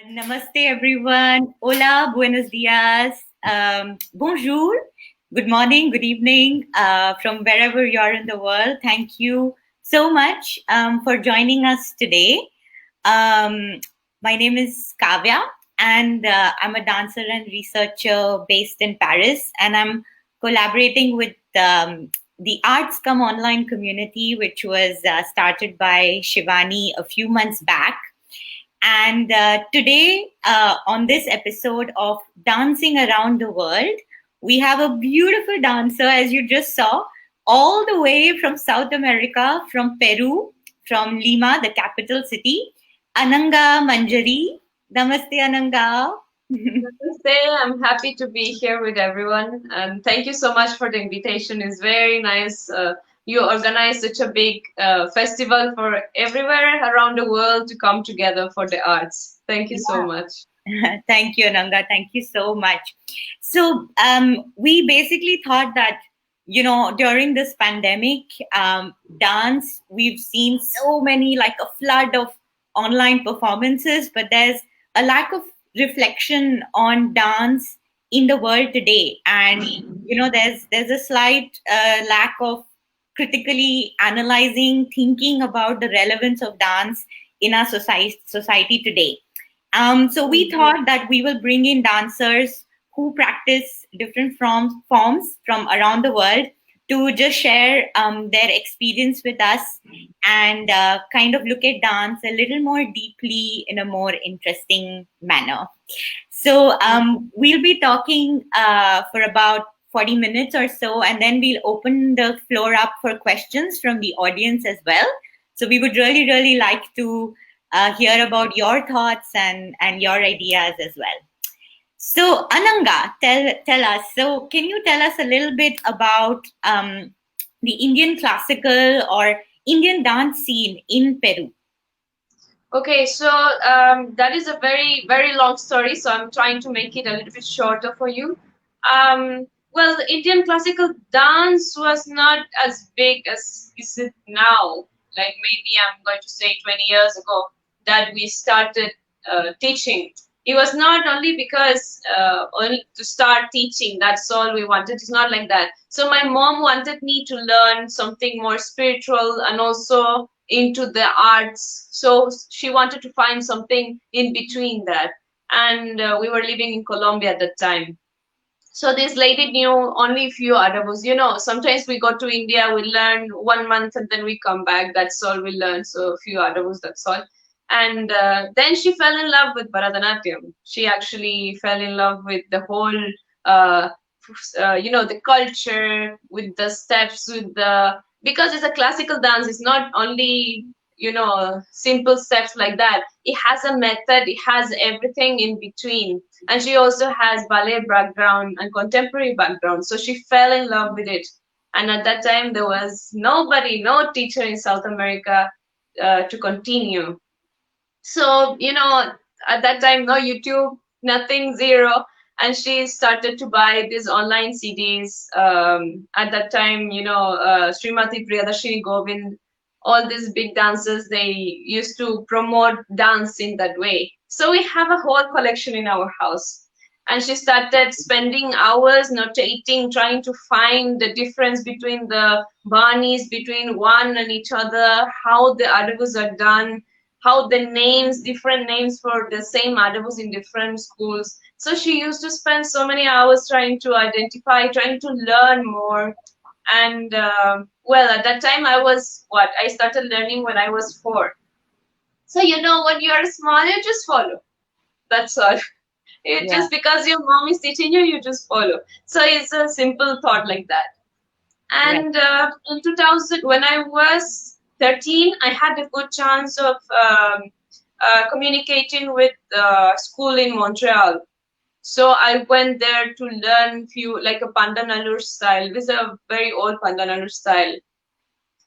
Namaste, everyone. Hola, buenos dias, bonjour, good morning, good evening, from wherever you are in the world. Thank you so much for joining us today. Um, my name is Kavya, and I'm a dancer and researcher based in Paris, and I'm collaborating with the ArtsComeOnline community, which was started by Shivani a few months back. And today, on this episode of Dancing Around the World, we have a beautiful dancer, as you just saw, all the way from South America, from Peru, from Lima, the capital city, Ananga Manjari. Namaste, Ananga. Namaste. I'm happy to be here with everyone, and thank you so much for the invitation. It's very nice. You organize such a big festival for everywhere around the world to come together for the arts. Thank you so much. Thank you, Ananga. Thank you so much. So, we basically thought that, during this pandemic, dance, we've seen so many, like a flood of online performances, but there's a lack of reflection on dance in the world today. And, there's a slight lack of critically analyzing, thinking about the relevance of dance in our society today. So we thought that we will bring in dancers who practice different forms from around the world to just share their experience with us and kind of look at dance a little more deeply in a more interesting manner. So we'll be talking for about 40 minutes or so, and then we'll open the floor up for questions from the audience as well. So we would really, really like to hear about your thoughts and your ideas as well. So Ananga, tell us. So can you tell us a little bit about the Indian classical or Indian dance scene in Peru? Okay, so that is a very, very long story, so I'm trying to make it a little bit shorter for you. Well, the Indian classical dance was not as big as is it now. Like maybe I'm going to say 20 years ago that we started teaching. It was not only because only to start teaching, that's all we wanted. It's not like that. So my mom wanted me to learn something more spiritual and also into the arts. So she wanted to find something in between that. And we were living in Colombia at that time. So this lady knew only a few adabus. Sometimes we go to India, we learn 1 month and then we come back. That's all we learn. So a few adabus, that's all. And then she fell in love with Bharatnatyam. She actually fell in love with the whole, the culture, with the steps, because it's a classical dance. It's not only simple steps like that. It has a method. It has everything in between, and she also has ballet background and contemporary background. So she fell in love with it. And at that time, there was nobody, no teacher in South America to continue. So, at that time, no YouTube, nothing, zero. And she started to buy these online CDs. At that time, Srimati Priyadarshini Govind, all these big dancers, they used to promote dance in that way. So we have a whole collection in our house. And she started spending hours notating, trying to find the difference between the banis, between one and each other, how the adabus are done, how the names, different names for the same adabus in different schools. So she used to spend so many hours trying to identify, trying to learn more. And well, at that time I started learning when I was 4. So when you are small, you just follow. That's all. Just because your mom is teaching you, you just follow. So it's a simple thought like that. And in 2000, when I was 13, I had a good chance of communicating with school in Montreal. So I went there to learn few, like a Pandanallur style. This is a very old Pandanallur style.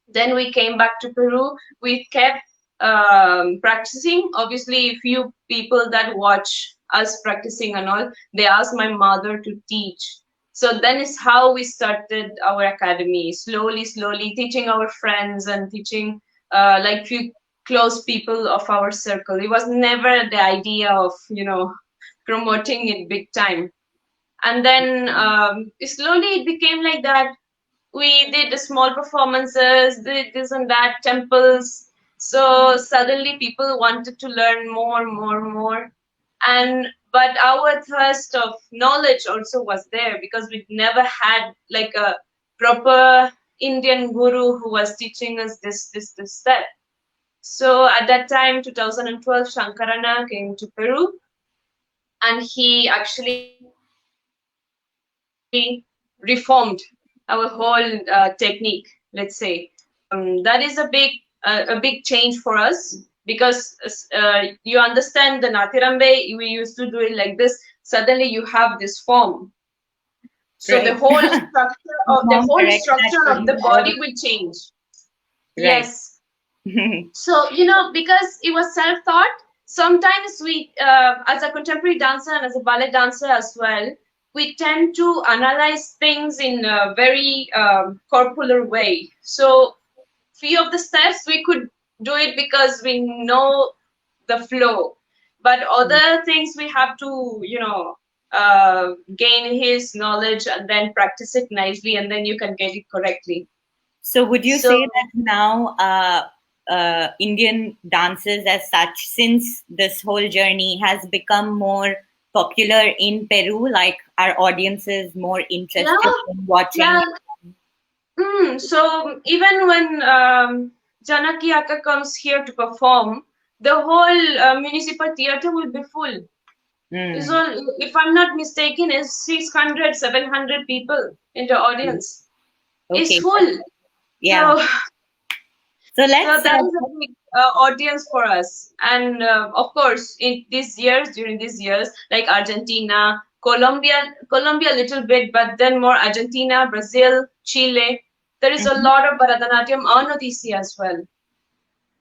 Then we came back to Peru. We kept practicing. Obviously, few people that watch us practicing and all, they asked my mother to teach. So then is how we started our academy, slowly, slowly teaching our friends and teaching like few close people of our circle. It was never the idea of, promoting it big time. And then slowly it became like that. We did small performances, did this and that, temples. So suddenly people wanted to learn more. And but our thirst of knowledge also was there, because we never had like a proper Indian guru who was teaching us this step. So at that time, 2012, Shankarana came to Peru, and he actually reformed our whole technique, let's say. That is a big change for us, because you understand the Natirambe, we used to do it like this. Suddenly you have this form. So Right. the whole structure of the body will change. Right. Yes. So, because it was self-taught, sometimes we, as a contemporary dancer and as a ballet dancer as well, we tend to analyze things in a very corporeal way. So, few of the steps we could do it because we know the flow, but other things we have to, gain his knowledge and then practice it nicely, and then you can get it correctly. So would you So, say that now Indian dances as such, since this whole journey has become more popular in Peru, like our audience is more interested in watching? yeah. So even when Janaki Akka comes here to perform, the whole municipal theater will be full. So if I'm not mistaken, it's 600, 700 people in the audience. It's Okay. full. Yeah. So So let's that is a big audience for us. And of course, during these years, like Argentina, Colombia a little bit, but then more Argentina, Brazil, Chile. There is a lot of Bharatnatyam on Odissi as well.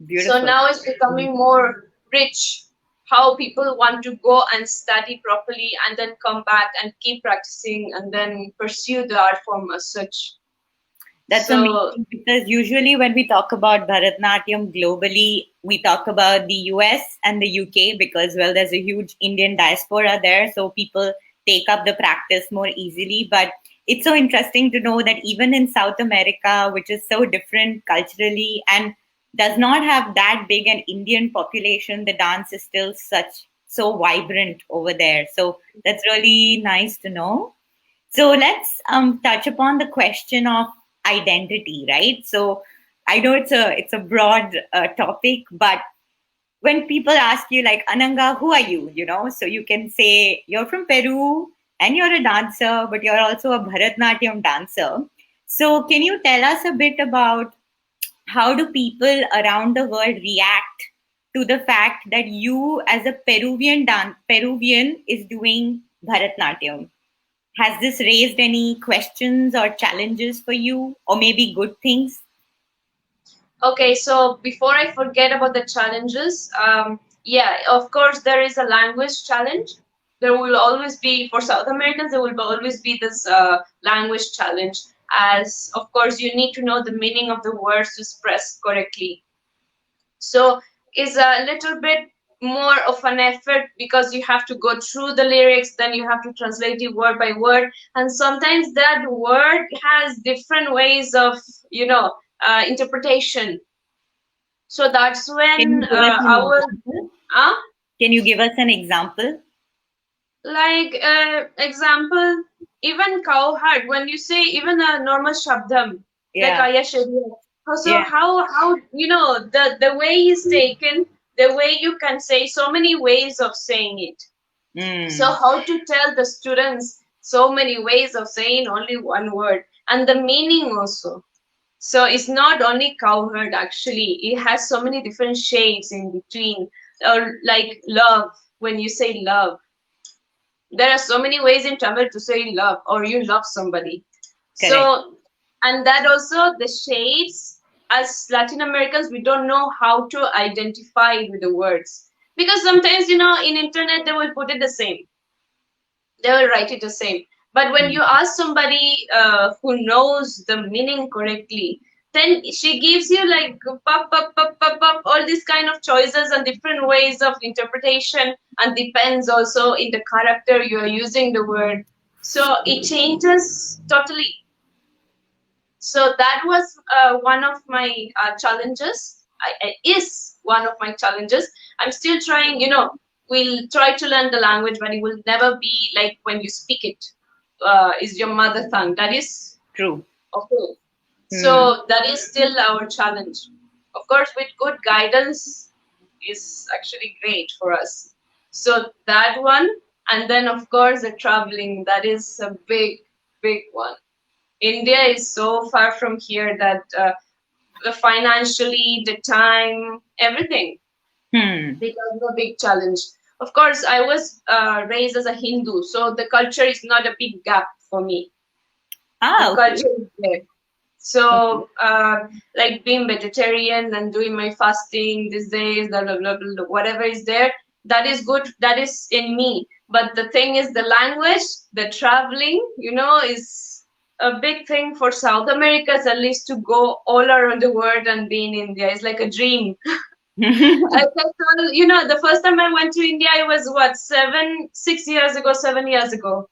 beautiful. So now it's becoming more rich, how people want to go and study properly and then come back and keep practicing and then pursue the art form as such. That's amazing, because usually when we talk about Bharatnatyam globally, we talk about the US and the UK because, well, there's a huge Indian diaspora there. So people take up the practice more easily. But it's so interesting to know that even in South America, which is so different culturally and does not have that big an Indian population, the dance is still so vibrant over there. So that's really nice to know. So let's touch upon the question of identity, right? So I know it's a broad topic, but when people ask you like, Ananga, who are you? So you can say you're from Peru and you're a dancer, but you're also a Bharatnatyam dancer. So can you tell us a bit about how do people around the world react to the fact that you as a Peruvian is doing Bharatnatyam? Has this raised any questions or challenges for you, or maybe good things? Okay, so before I forget about the challenges, yeah, of course, there is a language challenge. There will always be, for South Americans, there will always be this language challenge, as of course, you need to know the meaning of the words to express correctly. So it's a little bit more of an effort, because you have to go through the lyrics, then you have to translate it word by word, and sometimes that word has different ways of, interpretation. So that's Can when you give us an example? uh, Can you give us an example? like example, even cow heart, when you say even a normal shabdam, like Yeah. ayashariya. So Yeah. how the way is taken, the way you can say so many ways of saying it. So how to tell the students so many ways of saying only one word, and the meaning also. So it's not only cowherd, actually. It has so many different shades in between. Or like love, when you say love. There are so many ways in Tamil to say love, or you love somebody. Correct. So, and that also, the shades, as Latin Americans, we don't know how to identify it with the words. Because sometimes, in internet, they will put it the same. They will write it the same. But when you ask somebody who knows the meaning correctly, then she gives you like pop, pop, pop, pop, pop, all these kind of choices and different ways of interpretation, and depends also in the character you are using the word. So it changes totally. So that was one of my challenges. Is one of my challenges. I'm still trying, we'll try to learn the language, but it will never be like when you speak it, is your mother tongue. That is True. okay. So that is still our challenge. Of course, with good guidance is actually great for us. So that one, and then of course the traveling, that is a big, big one. India is so far from here that the financially, the time, everything becomes a big challenge. Of course, I was raised as a Hindu, so the culture is not a big gap for me. The culture is there. So, like being vegetarian and doing my fasting these days, blah, blah, blah, blah, whatever is there, that is good. That is in me. But the thing is, the language, the traveling, is a big thing for South Americans, at least, to go all around the world and be in India. It's like a dream. The first time I went to India, I was 7 years ago.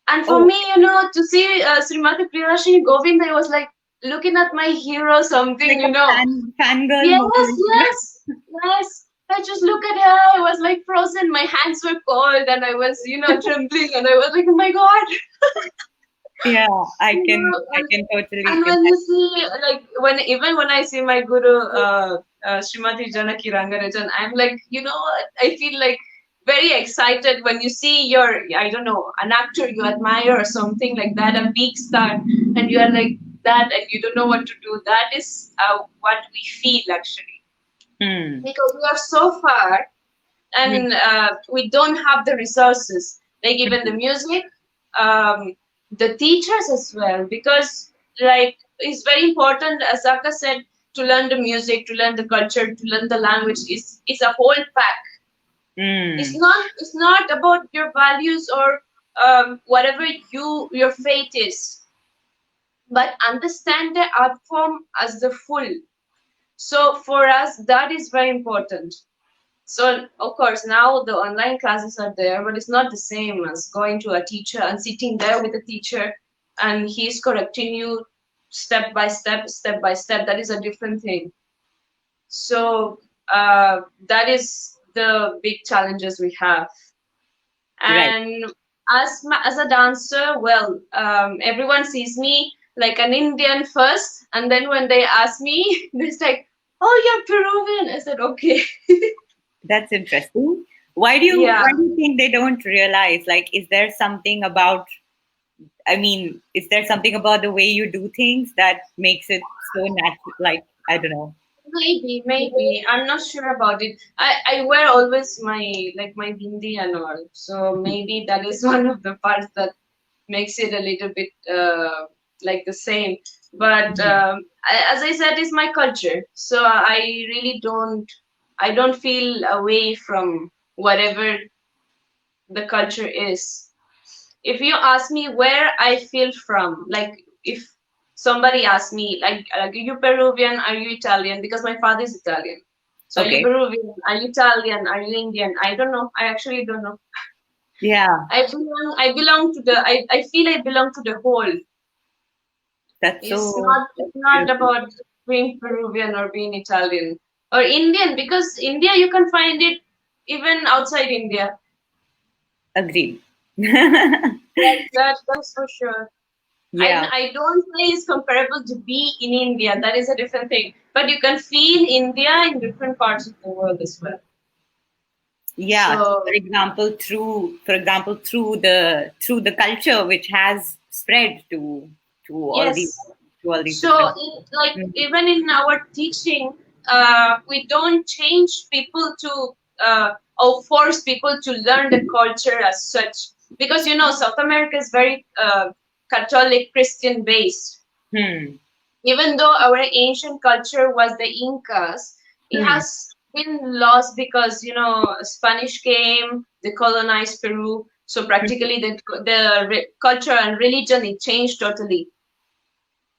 And for me, to see Srimati Priyadashini Govind, I was like looking at my hero, something, like fangirl. Yes. I just look at her. I was like frozen. My hands were cold, and I was, trembling, and I was like, oh my God. Yeah, I can totally. And when you see, like, when I see my guru, Srimati Janaki Rangarajan, I'm like, I feel like very excited when you see an actor you admire or something like that, a big star, and you are like that, and you don't know what to do. That is what we feel actually, because we are so far, and we don't have the resources, like even the music, the teachers as well, because like it's very important, as Aka said, to learn the music, to learn the culture, to learn the language. It's a whole pack. It's not about your values or whatever your faith is, but understand the art form as the full. So for us, that is very important. So of course now the online classes are there, but it's not the same as going to a teacher and sitting there with a teacher and he's correcting you step by step. That is a different thing. So that is the big challenges we have. And as a dancer, well, everyone sees me like an Indian first, and then when they ask me, they're like, "Oh, you're Peruvian." I said, "Okay." That's interesting. Why do you think they don't realize? Like, is there something about? Is there something about the way you do things that makes it so natural? Like, I don't know. Maybe. I'm not sure about it. I wear always my bindi and all. So maybe that is one of the parts that makes it a little bit like the same. But as I said, it's my culture. So I really don't feel away from whatever the culture is. If you ask me where I feel from, like if somebody asks me, like, are you Peruvian? Are you Italian? Because my father is Italian. So are you Peruvian? Are you Italian? Are you Indian? I don't know. I actually don't know. Yeah. I belong to I feel I belong to the whole. It's not about being Peruvian or being Italian or Indian, because India, you can find it even outside India. Agreed. That's for sure. Yeah. I don't say it's comparable to be in India. That is a different thing. But you can feel India in different parts of the world as well. Yeah. So, for example, through the culture which has spread to all these. So, even in our teaching, we don't change people to or force people to learn the culture as such, because South America is very Catholic Christian based. Even though our ancient culture was the Incas, it has been lost because Spanish came, they colonized Peru, so practically the culture and religion, it changed totally.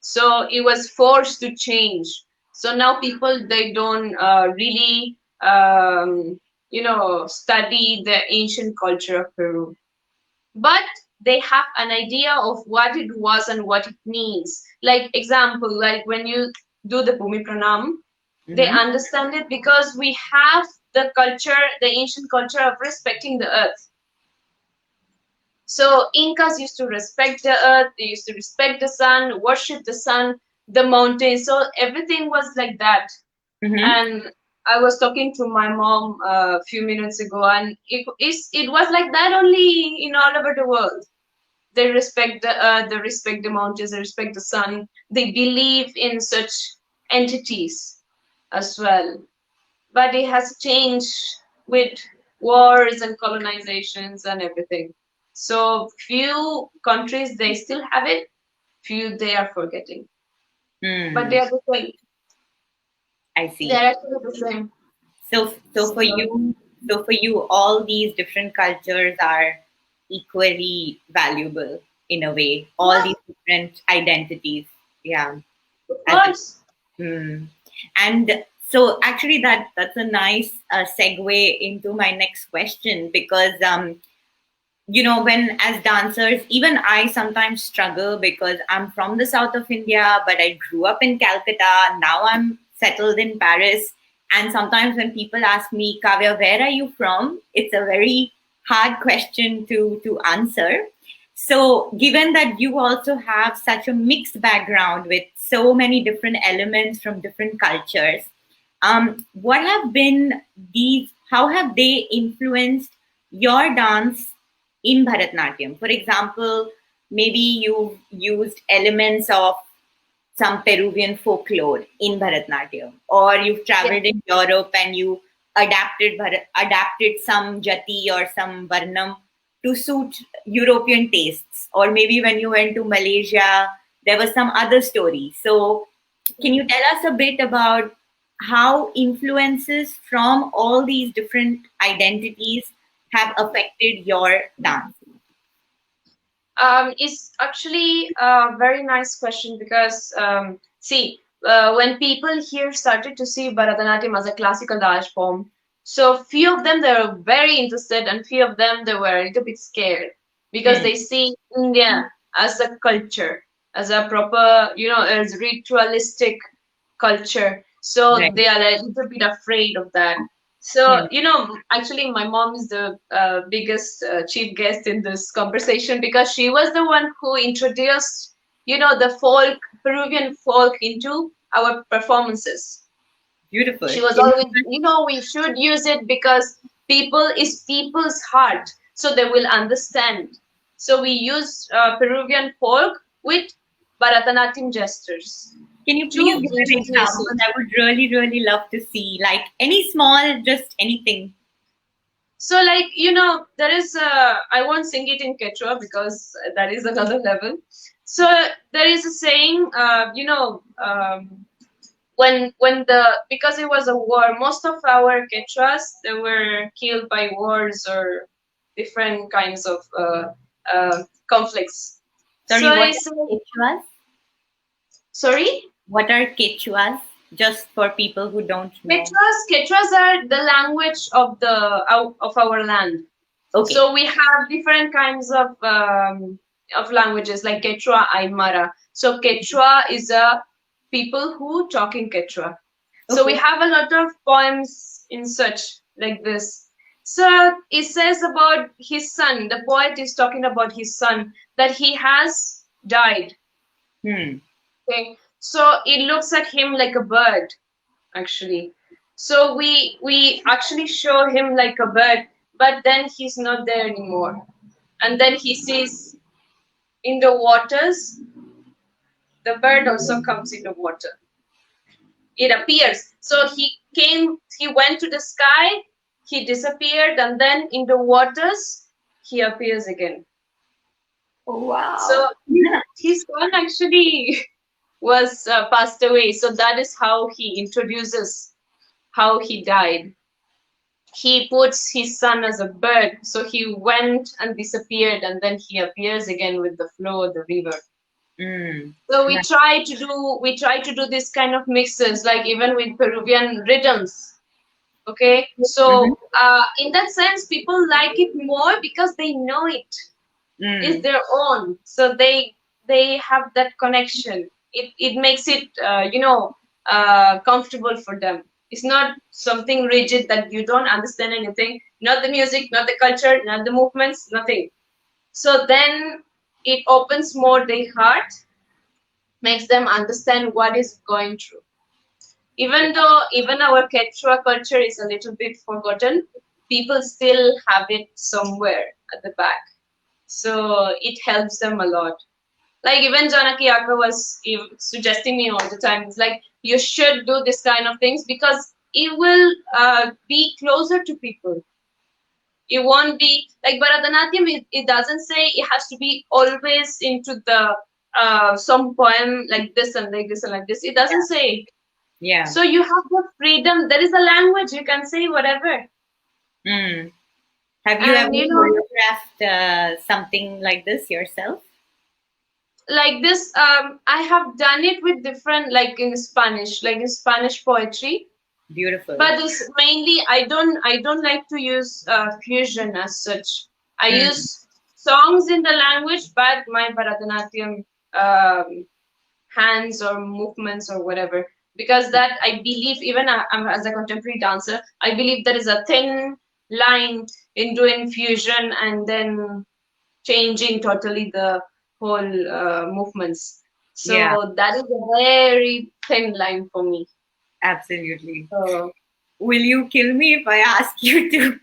So it was forced to change. So now people, they don't really study the ancient culture of Peru, but they have an idea of what it was and what it means. Like example, like when you do the Bhumi Pranam, they Mm-hmm. understand it because we have the culture, the ancient culture of respecting the earth. So Incas used to respect the earth, they used to respect the sun, worship the sun, the mountains. So everything was like that. Mm-hmm. And I was talking to my mom a few minutes ago, and it was like that only in all over the world. They respect the earth, they respect the mountains, they respect the sun. They believe in such entities as well. But it has changed with wars and colonizations and everything. So few countries, they still have it, few they are forgetting. But Hmm. they are the same. I They see. are actually the same. So for So, you, all these different cultures are equally valuable in a way. All yeah, these different identities. Yeah. of As a, course. hmm. And so actually that's a nice segue into my next question, because when as dancers, even I sometimes struggle because I'm from the south of India, but I grew up in Calcutta. Now I'm settled in Paris. And sometimes when people ask me, Kavya, where are you from? It's a very hard question to answer. So, given that you also have such a mixed background with so many different elements from different cultures, what have been these, how have they influenced your dance in Bharatnatyam? For example, maybe you've used elements of some Peruvian folklore in Bharatnatyam, or you've Yeah. traveled in Europe and you adapted some jati or some varnam to suit European tastes, or maybe when you went to Malaysia, there was some other story. So, can you tell us a bit about how influences from all these different identities have affected your dance? It's actually a very nice question because, see, when people here started to see Bharatanatyam as a classical dance form, so few of them they were very interested, and few of them they were a little bit scared because Hmm. they see India as a culture, as a proper, as ritualistic culture. So Right. they are a little bit afraid of that. So, Hmm. actually, my mom is the biggest chief guest in this conversation because she was the one who introduced, the Peruvian folk into our performances. Beautiful. She was Can always, we should use it because people is people's heart, so they will understand. So we use Peruvian folk with Bharatanatyam gestures you please to give an introduce example? it. I would really, really love to see, like any small, just anything. So, like, there is I won't sing it in Quechua because that is another level. So there is a saying, when the because it was a war, most of our Quechuas they were killed by wars or different kinds of conflicts. Sorry, So what it's are Quechuas? sorry. What are Quechuas? Just for people who don't know. Quechuas are the language of of our land. Okay. So we have different kinds of languages like Quechua, Aymara. So Quechua is a people who talk in Quechua. So we Okay. have a lot of poems in such like this. So it says about his son. The poet is talking about his son that he has died. Hmm. Okay, so it looks at him like a bird actually. So we actually show him like a bird, but then he's not there anymore. And then he sees in the waters, the bird also comes in the water. It appears. So he went to the sky, he disappeared, and then in the waters, he appears again. Oh, wow. So his son actually was passed away. So that is how he introduces how he died. He puts his son as a bird. So he went and disappeared, and then he appears again with the flow of the river. So we try to do this kind of mixes, like even with Peruvian rhythms. Okay, so in that sense, people like it more because they know it is their own. So they have that connection. It makes it comfortable for them. It's not something rigid that you don't understand anything. Not the music, not the culture, not the movements, nothing. So then it opens more their heart, makes them understand what is going through. Even though even our Quechua culture is a little bit forgotten, people still have it somewhere at the back. So it helps them a lot. Like even Janaki Akka was suggesting me all the time. It's like, you should do this kind of things because it will be closer to people. It won't be like Bharatnatyam. It doesn't say it has to be always into the some poem like this and like this and like this. It doesn't say. Yeah. So you have the freedom. There is a language. You can say whatever. Have you ever choreographed something like this yourself? Like this, I have done it with different, like in Spanish poetry. Beautiful. But it's mainly I don't like to use fusion as such. I use songs in the language, but my Bharatanatyam hands or movements or whatever. Because that I believe, even as a contemporary dancer, I believe there is a thin line in doing fusion and then changing totally the whole movements. So that is a very thin line for me. Absolutely. Will you kill me if I ask you to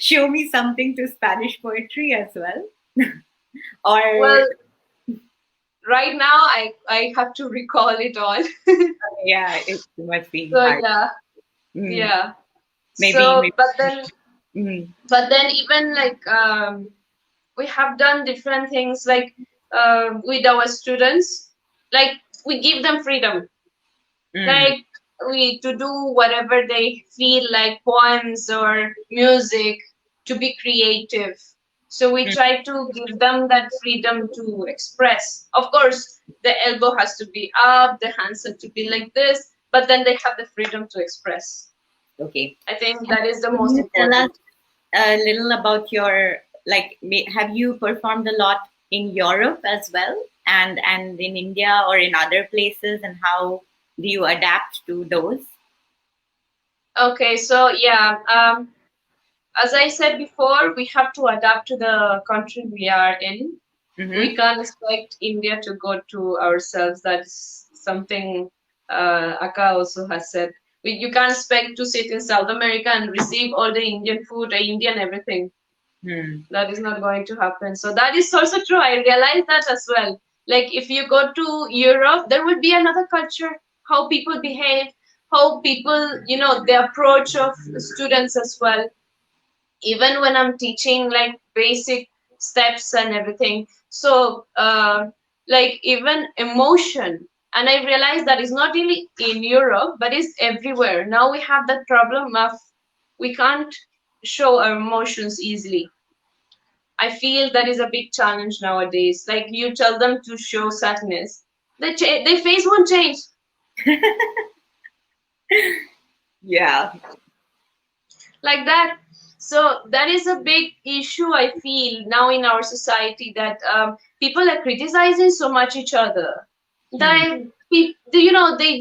show me something to Spanish poetry as well? Or well, right now I have to recall it all. Yeah, it must be so hard. Yeah. Maybe, so maybe. But then even like we have done different things like with our students, like we give them freedom, like we to do whatever they feel like, poems or music, to be creative. So we try to give them that freedom to express. Of course, the elbow has to be up, the hands have to be like this, but then they have the freedom to express. Okay. I think that is the most Can you important. tell us a little about your, like, have you performed a lot in Europe as well, and in India or in other places, and how do you adapt to those? Okay, so yeah, as I said before, we have to adapt to the country we are in. We can't expect India to go to ourselves. That's something Akka also has said. You can't expect to sit in South America and receive all the Indian food or Indian everything. That is not going to happen. So that is also true. I realize that as well. Like if you go to Europe, there would be another culture, how people behave, how people, the approach of students as well. Even when I'm teaching like basic steps and everything. So like even emotion. And I realized that it's not really in Europe, but it's everywhere. Now we have that problem of we can't show our emotions easily. I feel that is a big challenge nowadays. Like you tell them to show sadness, their face won't change. Yeah. Like that. So that is a big issue I feel now in our society, that people are criticizing so much each other. They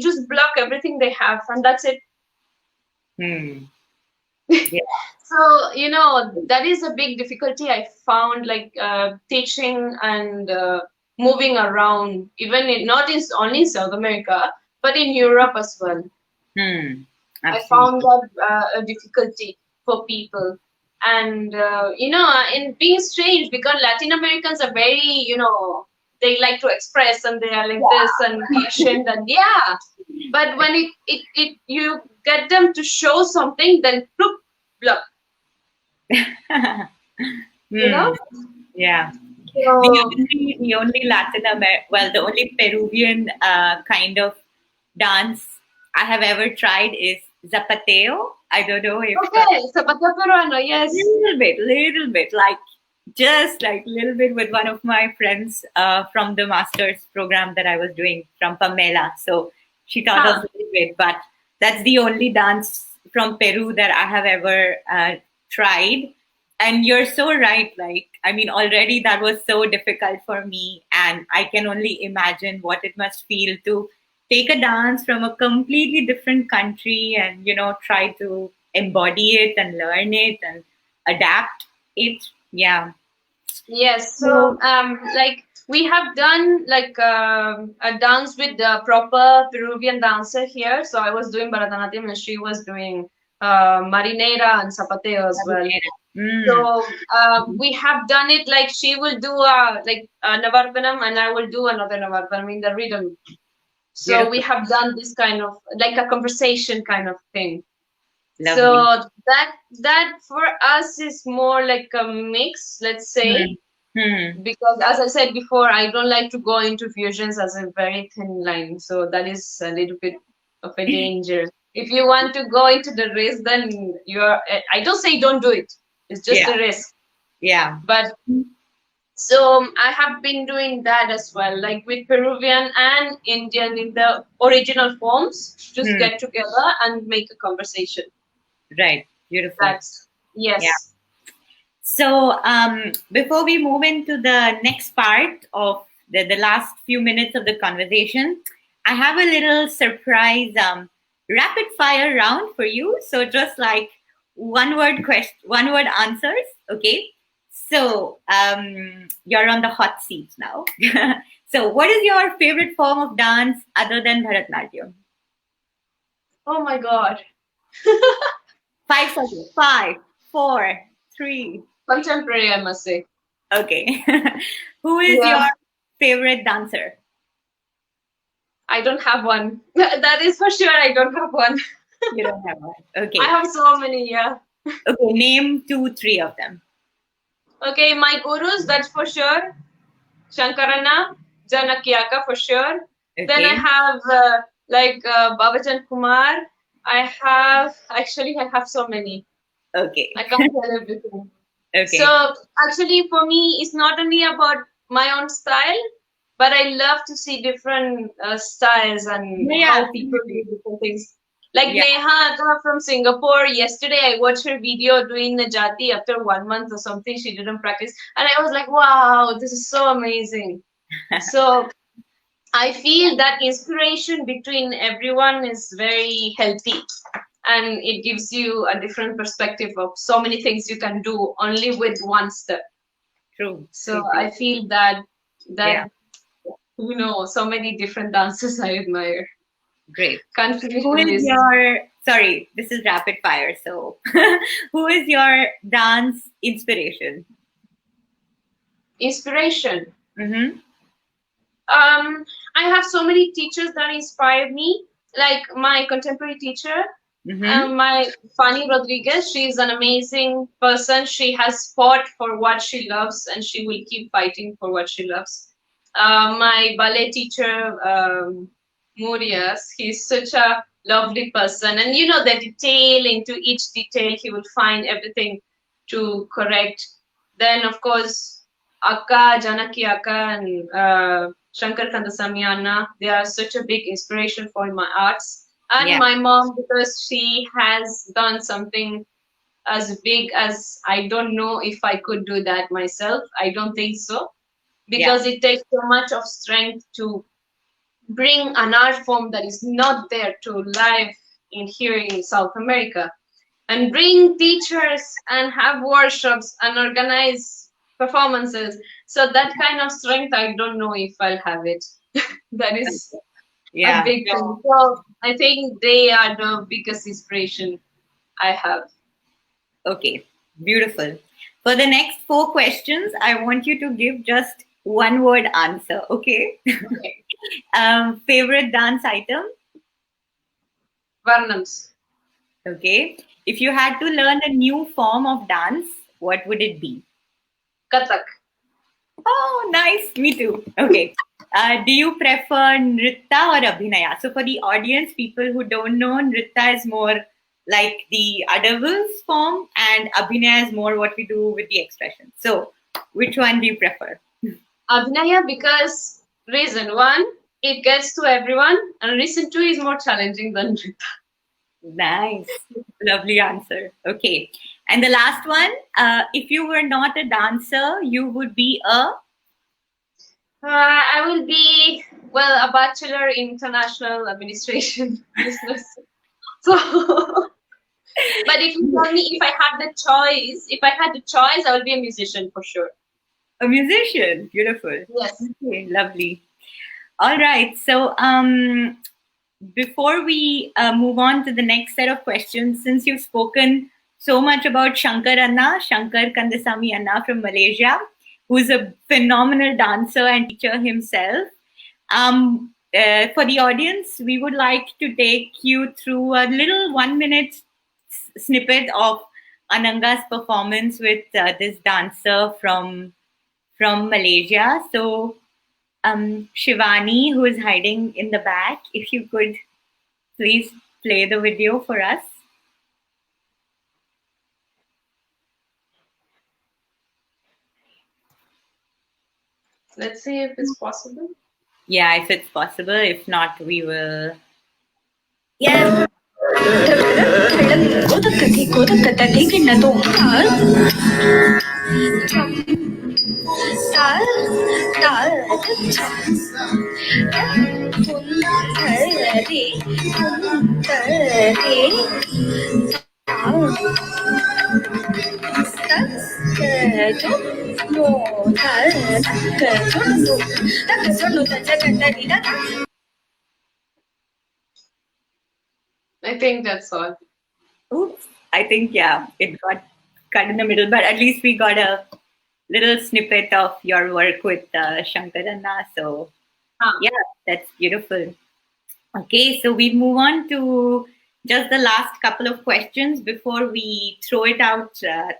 just block everything they have, and that's it. Yeah. So that is a big difficulty I found, like teaching and moving around, even not only in South America, but in Europe as well. I found that a difficulty for people. And in being strange, because Latin Americans are very, they like to express, and they are like this and patient, and but when it you get them to show something, then bloop, blah. Yeah. So, The only Latin American, well, the only Peruvian kind of dance I have ever tried is zapateo. I don't know if okay, zapateo peruano, yes. Little bit, like just like a little bit with one of my friends from the master's program that I was doing from Pamela. So she taught us Huh. a little bit, but that's the only dance from Peru that I have ever tried. And you're so right. Like, I mean, already that was so difficult for me. And I can only imagine what it must feel to take a dance from a completely different country and, try to embody it and learn it and adapt it. Yeah. Yes, so So, like we have done like a dance with the proper Peruvian dancer here. So I was doing Bharatnatyam and she was doing marinera and zapateo as well. mm, So we have done it like she will do like a Navarpanam and I will do another Navarpanam in the rhythm. So we beautiful. have done this kind of like a conversation kind of thing. Lovely. So that for us is more like a mix, let's say, Hmm. Hmm. because as I said before, I don't like to go into fusions as a very thin line. So that is a little bit of a danger. If you want to go into the risk, then you're. I don't say don't do it. It's just Yeah. a risk. Yeah. But so I have been doing that as well, like with Peruvian and Indian in the original forms, just Hmm. get together and make a conversation. Right. Beautiful. That's Yeah. yes. So, before we move into the next part of the last few minutes of the conversation, I have a little surprise rapid fire round for you. So, just like one word answers. Okay. So, you're on the hot seat now. So, what is your favorite form of dance other than Bharatnatyam? Oh my God. 5 seconds. Five, four, three. Contemporary, I must say. Okay. Who is your Yeah. favorite dancer? I don't have one. That is for sure. I don't have one. You don't have one. I Okay. have so many. Yeah. Okay. Name two, three of them. Okay, my gurus, that's for sure. Shankarana, Janakyaka for sure. Then I Okay. have Babajan Kumar. I have so many. Okay. I can't tell everything. Okay. So actually, for me, it's not only about my own style, but I love to see different styles and Yeah. how people do Absolutely. different things. Like Yeah. Neha from Singapore, yesterday I watched her video doing Najati after 1 month or something. She didn't practice, and I was like, "Wow, this is so amazing." So I feel that inspiration between everyone is very healthy, and it gives you a different perspective of so many things you can do only with one step. True. So True. True. I feel that Yeah. that so many different dances I admire. Great. Can't finish Who the is list. your? Sorry, this is rapid fire. So, who is your dance inspiration? Inspiration. Mm-hmm. I have so many teachers that inspire me. Like my contemporary teacher, Mm-hmm. my Fanny Rodriguez. She is an amazing person. She has fought for what she loves, and she will keep fighting for what she loves. My ballet teacher, Murias, he's such a lovely person, and the detail into each detail, he will find everything to correct. Then, of course, Akka, Janaki Akka, and Shankar Kandasamy Anna, they are such a big inspiration for my arts. And Yeah. my mom, because she has done something as big as I don't know if I could do that myself. I don't think so. Yeah. Because it takes so much of strength to bring an art form that is not there to life in here in South America and bring teachers and have workshops and organize performances. So that kind of strength, I don't know if I'll have it. That is a Yeah. big thing. So I think they are the biggest inspiration I have. Okay, beautiful. For the next four questions, I want you to give just one word answer, okay? Okay. Favorite dance item? Varnams. Okay. If you had to learn a new form of dance, what would it be? Kathak. Oh, nice. Me too. Okay. Do you prefer nritta or abhinaya? So, for the audience, people who don't know, nritta is more like the Adavils form, and abhinaya is more what we do with the expression. So, Which one do you prefer? Abhinaya, because reason one, it gets to everyone, and reason two is more challenging than Nrita. Nice. Lovely answer. Okay. And the last one, if you were not a dancer, you would be a I will be, well, a bachelor in international administration business. So, but if you tell me if I had the choice, I will be a musician for sure. a musician. Beautiful. Yes. Okay, lovely. All right. So, before we move on to the next set of questions, since you've spoken so much about Shankar Kandasamy Anna from Malaysia, who's a phenomenal dancer and teacher himself, for the audience, we would like to take you through a little 1 minute snippet of Ananga's performance with this dancer from Malaysia. So, Shivani, who is hiding in the back, if you could please play the video for us. Let's see if it's possible. Yeah, if it's possible. If not, we will. Yeah. I think that's all. Oops. I think, yeah, it got cut in the middle, but at least we got a little snippet of your work with Shankar Anna. So, yeah, that's beautiful. Okay, so we move on to just the last couple of questions before we throw it out,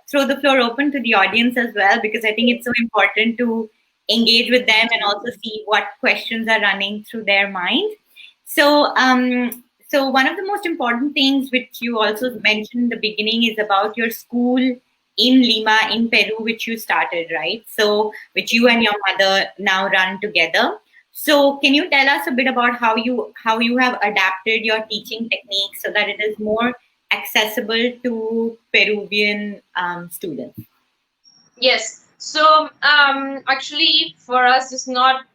throw the floor open to the audience as well, because I think it's so important to engage with them and also see what questions are running through their mind. So, so one of the most important things which you also mentioned in the beginning is about your school in Lima, in Peru, which you started, right? So, which you and your mother now run together. So, can you tell us a bit about how you have adapted your teaching techniques so that it is more accessible to Peruvian students? Yes. So actually, for us, it's not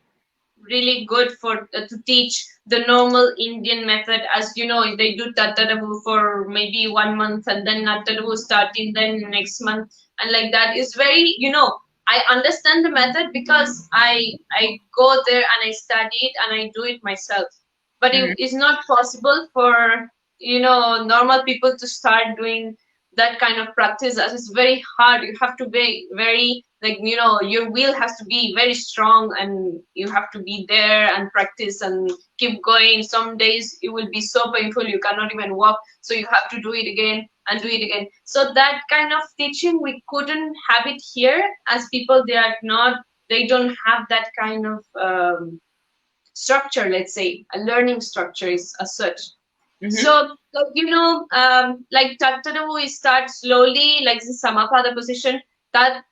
really good for to teach the normal Indian method. As you know, they do Tattadavu for maybe 1 month, and then Nattadavu starting then next month, and like that is very, I understand the method because I go there and I study it and I do it myself. But it is not possible for normal people to start doing that kind of practice, as it's very hard. You have to be very, your will has to be very strong, and you have to be there and practice and keep going. Some days it will be so painful you cannot even walk, so you have to do it again and do it again. So that kind of teaching, we couldn't have it here, as people, they don't have that kind of structure, let's say a learning structure is as such. So, like Tattadavu, we start slowly, like the Samapada position, that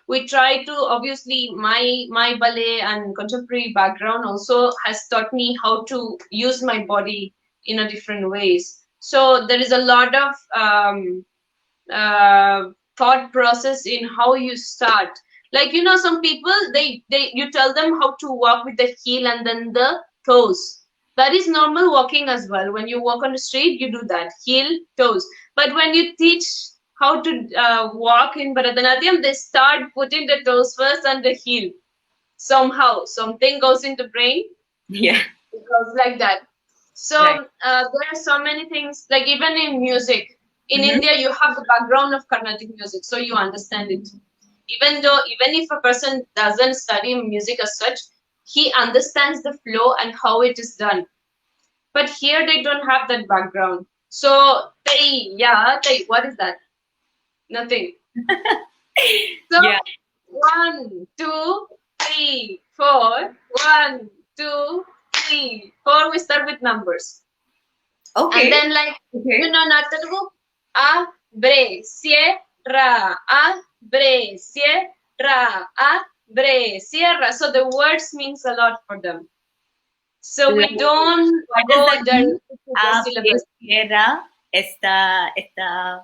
we try to, obviously my ballet and contemporary background also has taught me how to use my body in a different ways. So there is a lot of thought process in how you start. Like, some people, you tell them how to walk with the heel and then the toes. That is normal walking as well. When you walk on the street, you do that, heel, toes. But when you teach how to walk in Bharatnatyam, they start putting the toes first and the heel. Somehow, something goes in the brain. Yeah. It goes like that. So Right. there are so many things, like even in music. In India, you have the background of Carnatic music, so you understand it. Even if a person doesn't study music as such, he understands the flow and how it is done. But here they don't have that background. So what is that? Nothing. So Yeah. 1, 2, 3, 4. 1, 2, 3, 4. We start with numbers. Okay. And then Nattadavu, a, bre, sie, ra, a, bre, sie, ra, abre, cierra. So the words means a lot for them. So we Lovely. don't What does go that mean? directly to the syllabus. Cierra esta.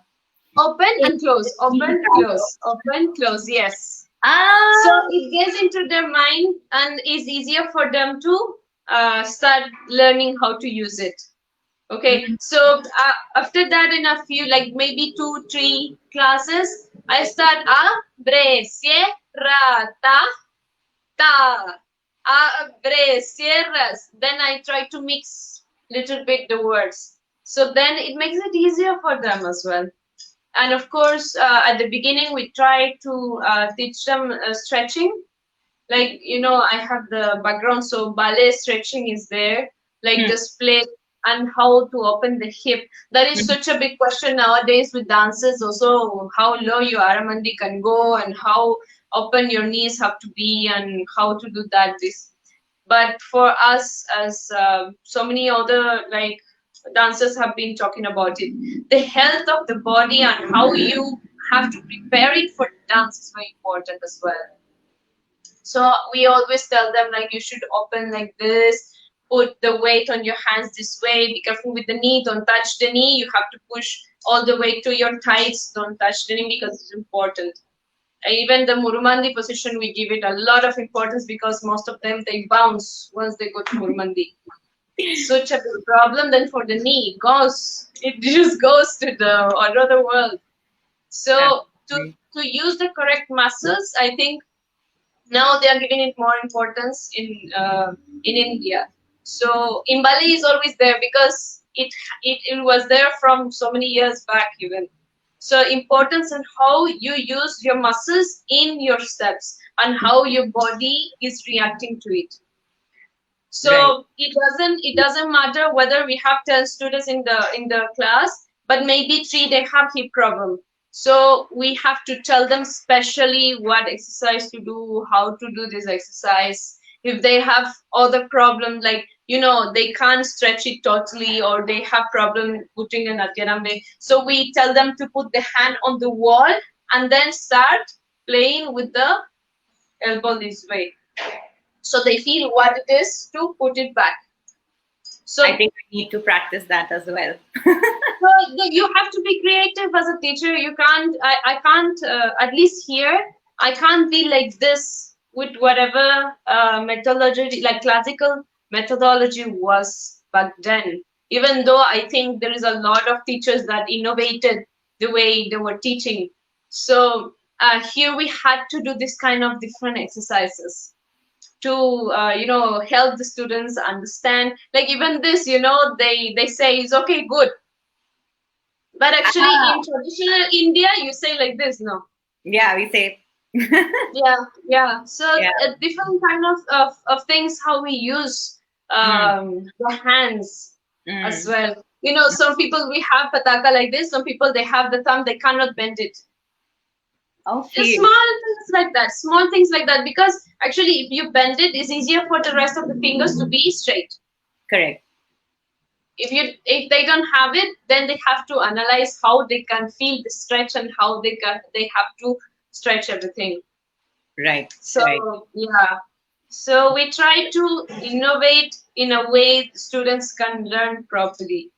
Open and close, open, close, open, close. Yes. So Ah, it gets into their mind and is easier for them to start learning how to use it. Okay, mm, so after that, in a few, like maybe 2, 3 classes, I start abre, cierra, ta, abre, cierras. Then I try to mix little bit the words. So then it makes it easier for them as well. And of course, at the beginning, we try to teach them stretching. Like, I have the background, so ballet stretching is there, like mm, the split and how to open the hip. That is mm. such a big question nowadays with dances. Also, how low your aramandi can go and how open your knees have to be and how to do that. But for us, as so many other like dancers have been talking about it, the health of the body and how you have to prepare it for dance is very important as well. So we always tell them like you should open like this, put the weight on your hands this way, be careful with the knee, don't touch the knee, you have to push all the way to your thighs, don't touch the knee because it's important. And even the Murumandi position, we give it a lot of importance because most of them, they bounce once they go to Murumandi. Such a big problem. Then for the knee, it just goes to the another world. So Absolutely. to use the correct muscles, I think now they are giving it more importance in India. So Imbali is always there because it was there from so many years back even. So importance and how you use your muscles in your steps and how your body is reacting to it. Right. So it doesn't matter whether we have 10 students in the class, but maybe 3 they have hip problem. So we have to tell them specially what exercise to do, how to do this exercise. If they have other problem like they can't stretch it totally or they have problem putting an atyarambe, so we tell them to put the hand on the wall and then start playing with the elbow this way so they feel what it is to put it back. I So, think I need to practice that as well. you have to be creative as a teacher. You can't, I can't, at least here, I can't be like this with whatever methodology, like classical methodology was back then. Even though I think there is a lot of teachers that innovated the way they were teaching. So here we had to do this kind of different exercises to help the students understand, like even this they say is okay, good, but actually Ah, in traditional India you say like this, no. yeah, we say. Yeah, so Yeah. a different kind of things how we use Mm, the hands as mm. well. Some people we have pataka like this, some people they have the thumb, they cannot bend it. Just Okay. small things like that, because actually if you bend it, it's easier for the rest of the fingers to be straight. Correct. If they don't have it, then they have to analyze how they can feel the stretch and how they have to stretch everything. Right. So Right. yeah, so we try to innovate in a way students can learn properly.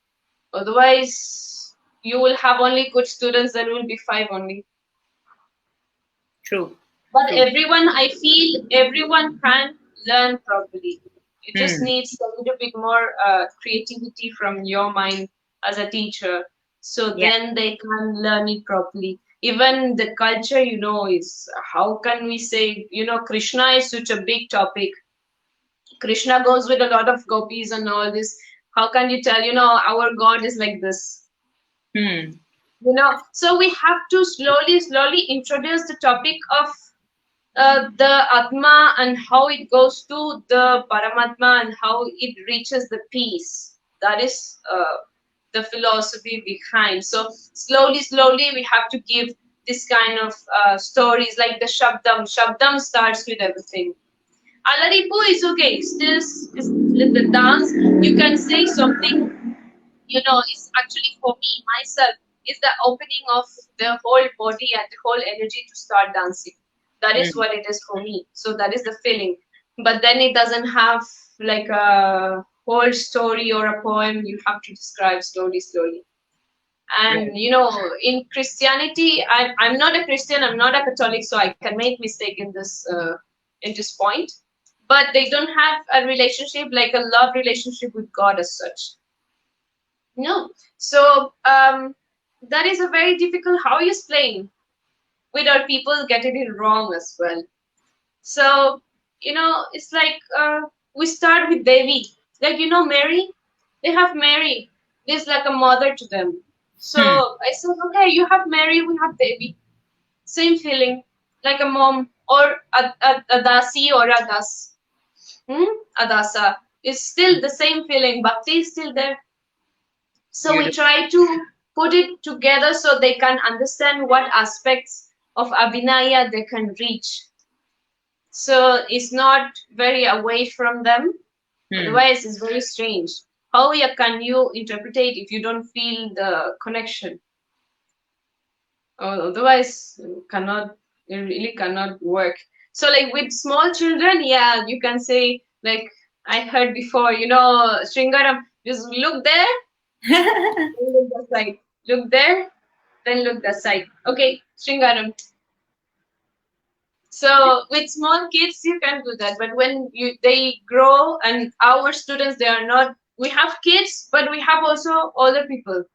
Otherwise you will have only good students, there will be 5 only. True. But True. I feel everyone can learn properly. It just Hmm. needs a little bit more creativity from your mind as a teacher. So Yeah. then they can learn it properly. Even the culture, is how can we say, Krishna is such a big topic. Krishna goes with a lot of gopis and all this. How can you tell, our God is like this? Hmm. So we have to slowly introduce the topic of the Atma and how it goes to the Paramatma and how it reaches the peace. That is the philosophy behind. So slowly, we have to give this kind of stories like the Shabdam. Shabdam starts with everything. Alaripu is okay. Still, is the dance. You can say something. It's actually for me myself. Is the opening of the whole body and the whole energy to start dancing. That is what it is for me. So that is the feeling. But then it doesn't have like a whole story or a poem. You have to describe slowly, slowly. And you know, in Christianity, I'm not a Christian, I'm not a Catholic, so I can make mistake in this point. But they don't have a relationship like a love relationship with God as such. No. So that is a very difficult. How you explain without people getting it wrong as well. So you know, it's like we start with Devi, like you know Mary. They have Mary. There's like a mother to them. So I said, okay, you have Mary, we have Devi. Same feeling, like a mom or a dasi or a das. Adasa. It's still the same feeling. Bhakti is still there. So we try to put it together so they can understand what aspects of Abhinaya they can reach. So it's not very away from them. Otherwise, it's very strange. How can you interpret it if you don't feel the connection? Otherwise, it really cannot work. So like with small children, yeah, you can say, like I heard before, you know, Shringaram, just look there, then look the side. Look there, then look the side. Okay, Shringaram. So with small kids, you can do that. But when they grow, and our students, they are not, we have kids, but we have also older people,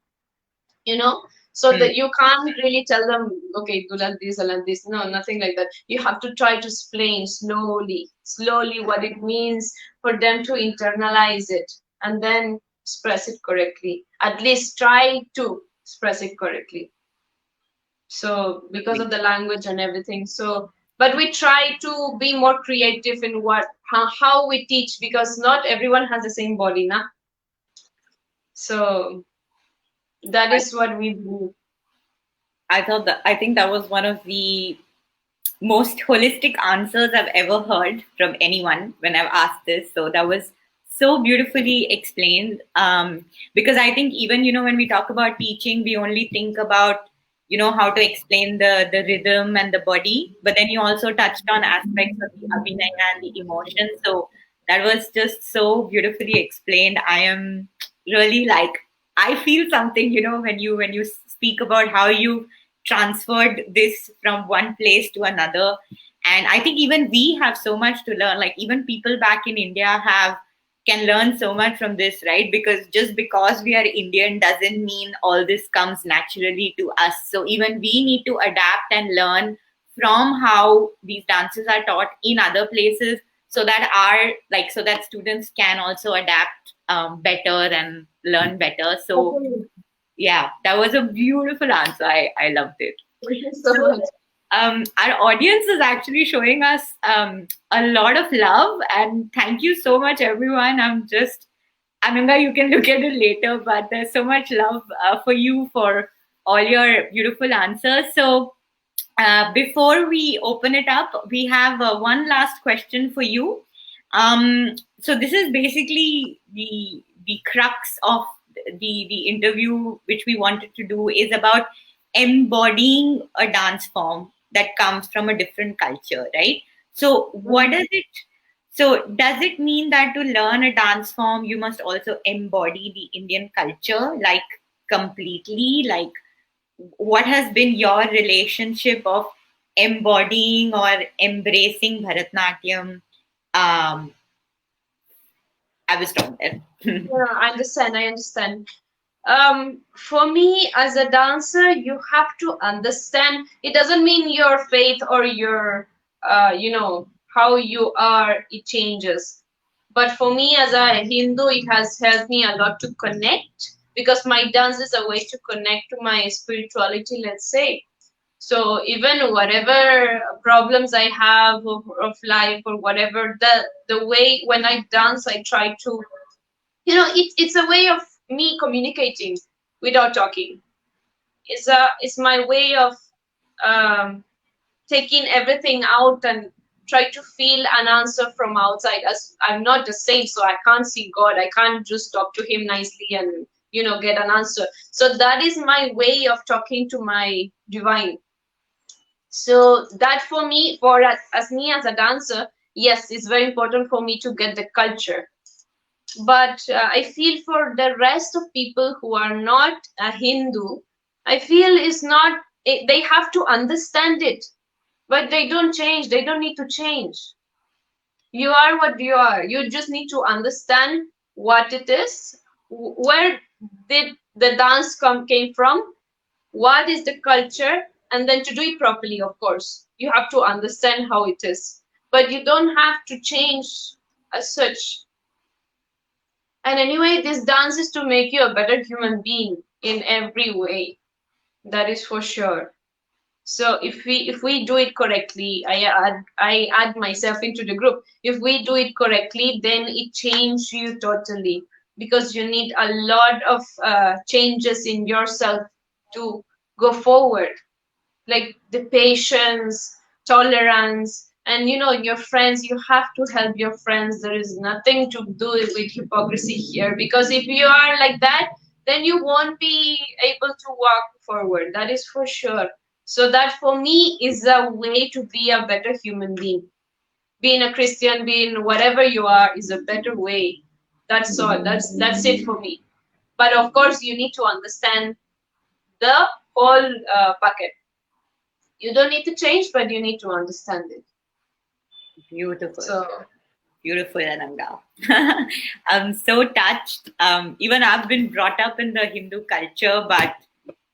you know, so that you can't really tell them, okay, do like this or like this. No, nothing like that. You have to try to explain slowly what it means for them to internalize it and then express it correctly. At least try to express it correctly. So because of the language and everything. So, but we try to be more creative in how we teach, because not everyone has the same body, nah? So that is what we do. I think that was one of the most holistic answers I've ever heard from anyone when I've asked this. So that was so beautifully explained. Because I think even, you know, when we talk about teaching, we only think about, you know, how to explain the rhythm and the body, but then you also touched on aspects of the abhinaya and the emotion. So that was just so beautifully explained. I am really like, I feel something, you know, when you speak about how you transferred this from one place to another. And I think even we have so much to learn. Like even people back in India can learn so much from this, right? Because just because we are Indian doesn't mean all this comes naturally to us. So even we need to adapt and learn from how these dances are taught in other places, so that students can also adapt better and learn better. So yeah, that was a beautiful answer. I loved it. Thank you so much. Our audience is actually showing us a lot of love, and thank you so much, everyone. Ananga, you can look at it later, but there's so much love for you for all your beautiful answers. So before we open it up, we have one last question for you. So this is basically the crux of the interview, which we wanted to do, is about embodying a dance form that comes from a different culture, right? So does it mean that to learn a dance form you must also embody the Indian culture, like completely? Like, what has been your relationship of embodying or embracing Bharatnatyam? I will stop there. Yeah, I understand. For me, as a dancer, you have to understand, it doesn't mean your faith or your, you know, how you are, it changes. But for me, as a Hindu, it has helped me a lot to connect, because my dance is a way to connect to my spirituality, let's say. So even whatever problems I have of life or whatever, the way when I dance, I try to, you know, it's a way of me communicating without talking. It's my way of taking everything out and try to feel an answer from outside. As I'm not the saint, so I can't see God. I can't just talk to him nicely and, you know, get an answer. So that is my way of talking to my divine. So that for me, for as me as a dancer, yes, it's very important for me to get the culture. But I feel for the rest of people who are not a Hindu, I feel is not, they have to understand it, but they don't change. They don't need to change. You are what you are. You just need to understand what it is, where did the dance came from, what is the culture, and then to do it properly, of course you have to understand how it is, but you don't have to change as such. And anyway, this dance is to make you a better human being in every way, that is for sure. So if we do it correctly, I add myself into the group. If we do it correctly, then it changes you totally, because you need a lot of changes in yourself to go forward, like the patience, tolerance, and your friends. You have to help your friends. There is nothing to do with hypocrisy here, because if you are like that, then you won't be able to walk forward. That is for sure. So that for me is a way to be a better human being. Being a Christian, being whatever you are, is a better way. That's all. That's it for me. But of course, you need to understand the whole packet. You don't need to change, but you need to understand it. Beautiful. So Beautiful, Ananga. I'm so touched. Even I've been brought up in the Hindu culture, but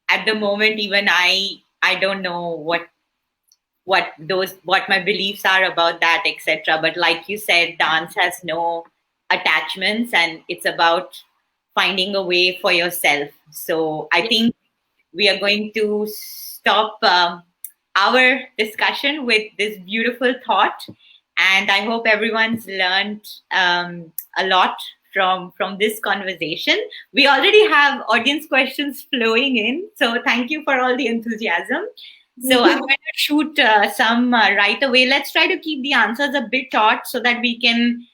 at the moment, even I don't know what my beliefs are about that, etc. But like you said, dance has no attachments, and it's about finding a way for yourself. So I think we are going to stop our discussion with this beautiful thought, and I hope everyone's learned a lot from this conversation. We already have audience questions flowing in, so thank you for all the enthusiasm. So I'm going to shoot some right away. Let's try to keep the answers a bit short so that we can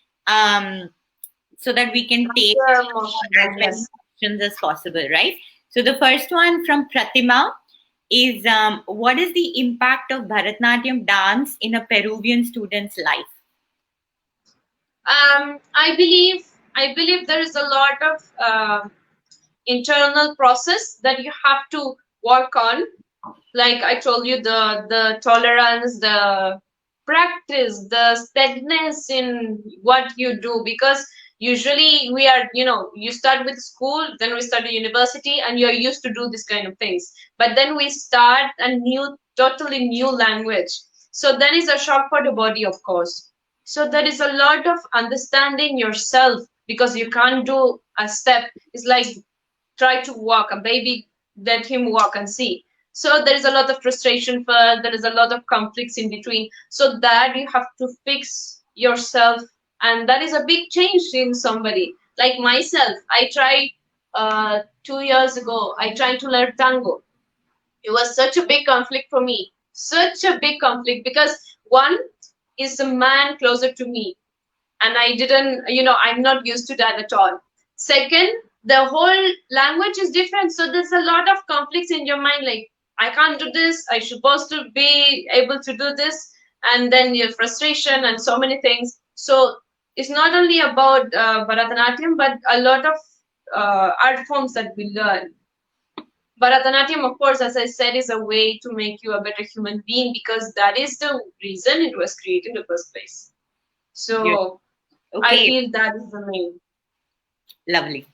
take as many questions as possible, right? So the first one from Pratima is, what is the impact of Bharatnatyam dance in a Peruvian student's life? I believe there is a lot of internal process that you have to work on. Like I told you, the tolerance, the practice, the steadiness in what you do, because usually we are, you start with school, then we start a university, and you're used to do this kind of things. But then we start a totally new language. So then is a shock for the body, of course. So there is a lot of understanding yourself, because you can't do a step. It's like try to walk a baby, let him walk and see. So there is a lot of frustration first, there is a lot of conflicts in between, so that you have to fix yourself. And that is a big change in somebody like myself. I tried 2 years ago, I tried to learn tango. It was such a big conflict for me, such a big conflict, because one is a man closer to me, and I didn't, I'm not used to that at all. Second, the whole language is different, so there's a lot of conflicts in your mind, like I can't do this, I supposed to be able to do this, and then your frustration and so many things. So it's not only about Bharatanatyam, but a lot of art forms that we learn. Bharatanatyam, of course, as I said, is a way to make you a better human being, because that is the reason it was created in the first place. So okay. I feel that is the main. Lovely.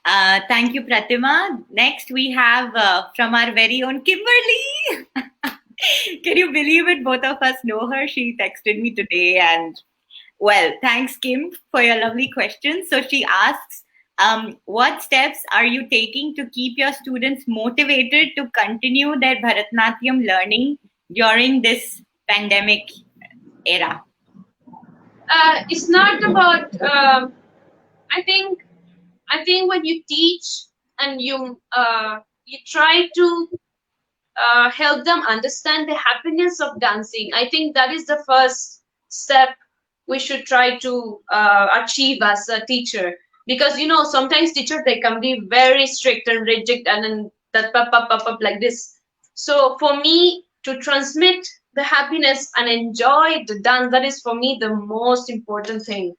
Thank you, Pratima. Next, we have from our very own Kimberly. Can you believe it? Both of us know her. She texted me today, and well, thanks, Kim, for your lovely question. So she asks, what steps are you taking to keep your students motivated to continue their Bharatnatyam learning during this pandemic era? It's not about. I think when you teach and you try to help them understand the happiness of dancing, I think that is the first step we should try to achieve as a teacher. Because sometimes teachers, they can be very strict and rigid, and then that pop like this. So for me, to transmit the happiness and enjoy the dance. That is for me the most important thing.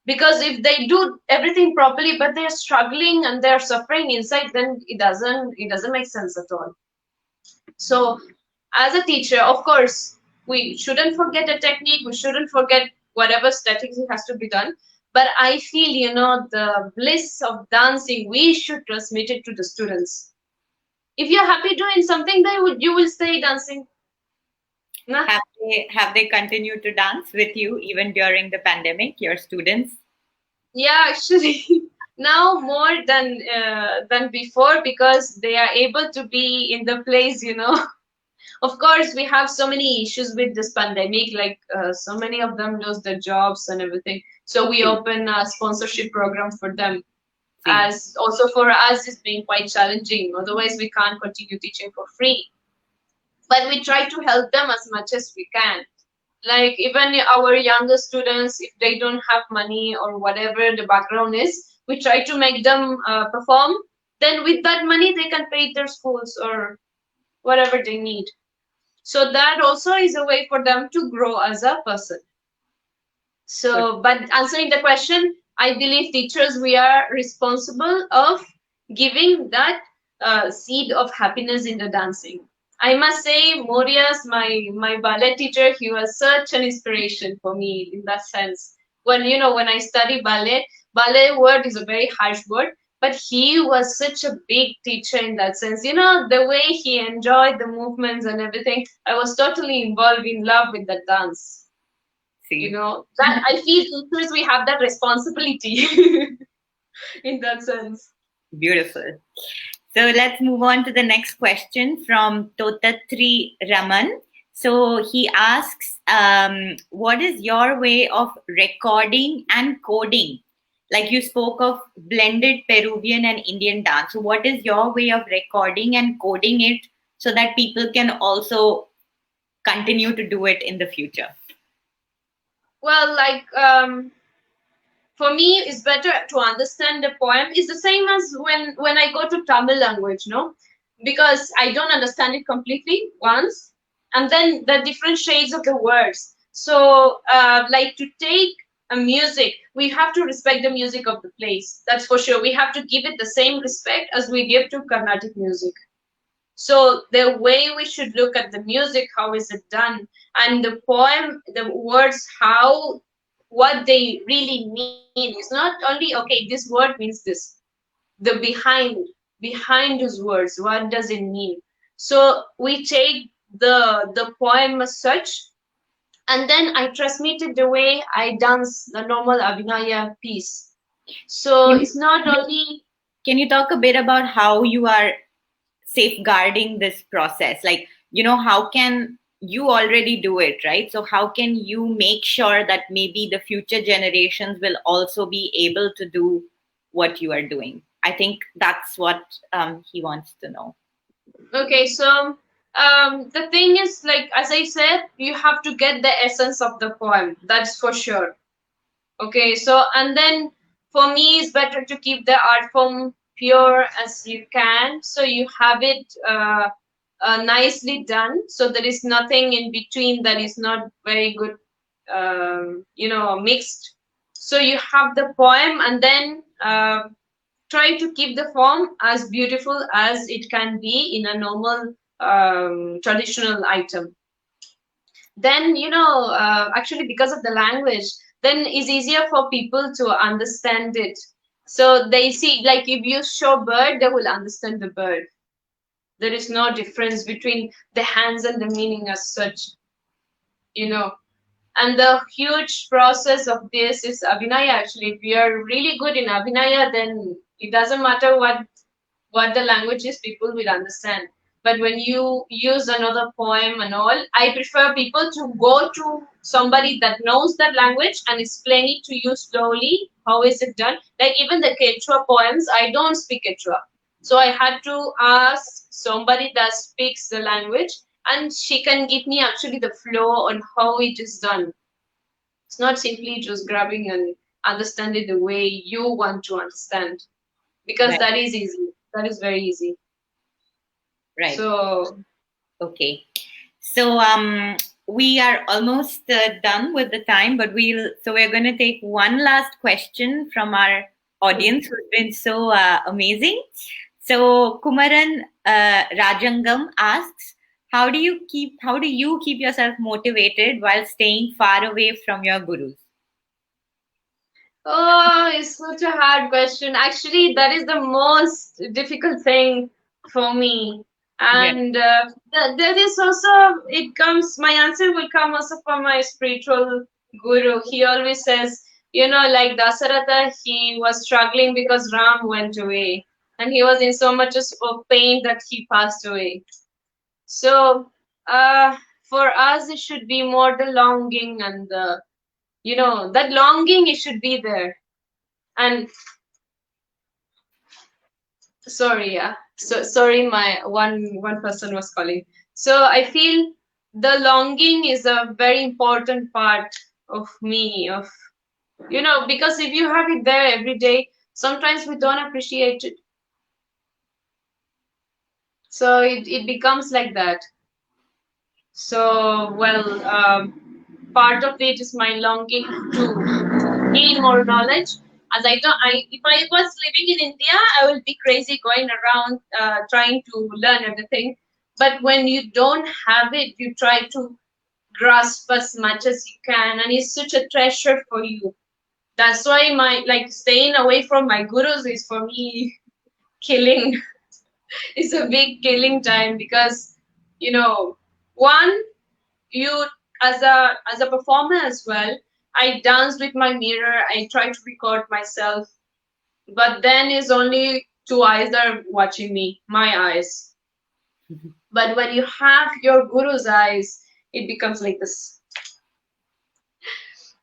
Because if they do everything properly but they're struggling and they're suffering inside, then it doesn't make sense at all. So as a teacher, of course, we shouldn't forget the technique, we shouldn't forget whatever strategy has to be done, but I feel, the bliss of dancing, we should transmit it to the students. If you're happy doing something, then you will stay dancing. Nah? Have they continued to dance with you even during the pandemic, your students? Yeah, actually, now more than before, because they are able to be in the place. Of course, we have so many issues with this pandemic, like so many of them lose their jobs and everything. So we open a sponsorship program for them. As also for us, it's been quite challenging. Otherwise, we can't continue teaching for free. But we try to help them as much as we can. Like even our younger students, if they don't have money or whatever the background is, we try to make them perform. Then with that money, they can pay their schools or whatever they need. So that also is a way for them to grow as a person. So, but answering the question, I believe teachers, we are responsible of giving that seed of happiness in the dancing. I must say, Morias, my ballet teacher, he was such an inspiration for me in that sense. When I study ballet word is a very harsh word, but he was such a big teacher in that sense. The way he enjoyed the movements and everything, I was totally involved in love with the dance. That I feel teachers, we have that responsibility in that sense. Beautiful. So let's move on to the next question from Totatri Raman. So he asks, what is your way of recording and coding? Like you spoke of blended Peruvian and Indian dance. So what is your way of recording and coding it so that people can also continue to do it in the future? Well, for me, it's better to understand the poem. It's the same as when I go to Tamil language, no? Because I don't understand it completely once, and then the different shades of the words. So, like to take a music, we have to respect the music of the place. That's for sure. We have to give it the same respect as we give to Carnatic music. So the way we should look at the music, how is it done, and the poem, the words, what they really mean. It's not only, okay, this word means this. The behind those words, what does it mean? So we take the poem as such, and then I transmit it the way I dance the normal Abhinaya piece. So it's not only. Can you talk a bit about how you are safeguarding this process? Like, how can you already do it, right? So how can you make sure that maybe the future generations will also be able to do what you are doing? I think that's what he wants to know. Okay, so the thing is, like, as I said, you have to get the essence of the poem. That's for sure. Okay, so, and then for me, it's better to keep the art form pure as you can. So you have it nicely done. So there is nothing in between that is not very good, mixed. So you have the poem, and then try to keep the form as beautiful as it can be in a normal traditional item. Then actually, because of the language, then it's easier for people to understand it. So they see, like, if you show bird, they will understand the bird. There is no difference between the hands and the meaning as such. And the huge process of this is Abhinaya. Actually, if we are really good in Abhinaya, then it doesn't matter what the language is, people will understand. But when you use another poem and all, I prefer people to go to somebody that knows that language and explain it to you slowly. How is it done? Like even the Quechua poems, I don't speak Quechua. So I had to ask somebody that speaks the language, and she can give me actually the flow on how it is done. It's not simply just grabbing and understanding the way you want to understand, because that is easy. That is very easy. Right. So. Okay. So we are almost done with the time, but we're going to take one last question from our audience who's been so amazing. So Kumaran Rajangam asks, how do you keep yourself motivated while staying far away from your gurus? Oh, it's such a hard question. Actually, that is the most difficult thing for me. Yeah. And there is also, my answer will come also from my spiritual guru. He always says, like Dasaratha, he was struggling because Ram went away. And he was in so much of pain that he passed away. So, for us, it should be more the longing and that longing, it should be there. And sorry, yeah, so sorry, my one person was calling. So I feel the longing is a very important part of me, because if you have it there every day, sometimes we don't appreciate it. So it becomes like that. So, well, part of it is my longing to gain more knowledge. As if I was living in India, I will be crazy going around trying to learn everything. But when you don't have it, you try to grasp as much as you can, and it's such a treasure for you. That's why my like staying away from my gurus is for me killing. It's a big killing time because one, you as a performer as well, I dance with my mirror, I try to record myself, but then is only two eyes that are watching me, my eyes. But when you have your guru's eyes, it becomes like this.